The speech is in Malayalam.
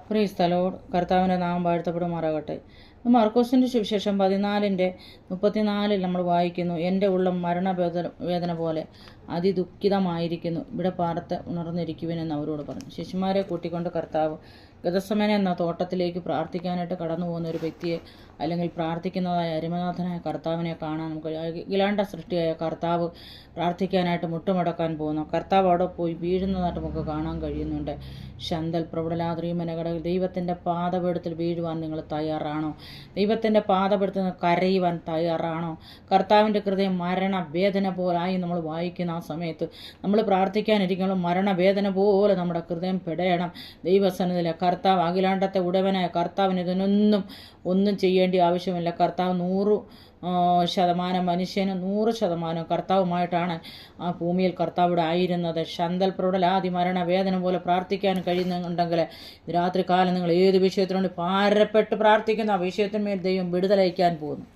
Praise the Lord. കർത്താവിൻ്റെ നാമം വാഴ്ത്തപ്പെടുമാറാകട്ടെ. മർക്കോസിൻ്റെ സുവിശേഷം 14:34 നമ്മൾ വായിക്കുന്നു, എൻ്റെ ഉള്ളം വേദന പോലെ അതിദുഃഖിതമായിരിക്കുന്നു, ഇവിടെ പാർത്ത് ഉണർന്നിരിക്കുവിനെന്ന് അവരോട് പറഞ്ഞു. ശിശുമാരെ കൂട്ടിക്കൊണ്ട് കർത്താവ് ഗതസമന എന്ന തോട്ടത്തിലേക്ക് പ്രാർത്ഥിക്കാനായിട്ട് കടന്നു പോകുന്ന ഒരു വ്യക്തിയെ, അല്ലെങ്കിൽ പ്രാർത്ഥിക്കുന്നതായ അരിമനാഥനായ കർത്താവിനെ കാണാൻ നമുക്ക്, അഖിലാണ്ട സൃഷ്ടിയായ കർത്താവ് പ്രാർത്ഥിക്കാനായിട്ട് മുട്ടുമടക്കാൻ പോകുന്നു. കർത്താവ് അവിടെ പോയി വീഴുന്നതായിട്ട് നമുക്ക് കാണാൻ കഴിയുന്നുണ്ട്. ശന്തൽ പ്രബലലാദ്രീമനകട, ദൈവത്തിൻ്റെ പാദപീഠത്തിൽ വീഴുവാൻ നിങ്ങൾ തയ്യാറാണോ? ദൈവത്തിൻ്റെ പാദപീഠത്തിൽ നിന്ന് കരയുവാൻ തയ്യാറാണോ? കർത്താവിൻ്റെ ഹൃദയം മരണവേദന പോലായി നമ്മൾ വായിക്കുന്ന ആ സമയത്ത് നമ്മൾ പ്രാർത്ഥിക്കാനിരിക്കുമ്പോൾ മരണവേദന പോലെ നമ്മുടെ ഹൃദയം പിടയണം. ദൈവസന്നിധിയിലെ കർത്താവ്, അഖിലാണ്ടത്തെ ഉടവനായ കർത്താവിന് ഒന്നും ചെയ്യേണ്ട ആവശ്യമില്ല. കർത്താവ് 100% മനുഷ്യന് 100% കർത്താവുമായിട്ടാണ് ആ ഭൂമിയിൽ കർത്താവിടെ ആയിരുന്നത്. ശന്തൽ പ്രൗഢലാതി മരണവേദന പോലെ പ്രാർത്ഥിക്കാൻ കഴിയുന്നുണ്ടെങ്കിൽ രാത്രി കാലം നിങ്ങൾ ഏത് വിഷയത്തിനുവേണ്ടി ഭാരപ്പെട്ട് പ്രാർത്ഥിക്കുന്ന ആ വിഷയത്തിന്മേൽ ദൈവം വിടുതലയക്കാൻ പോകുന്നു.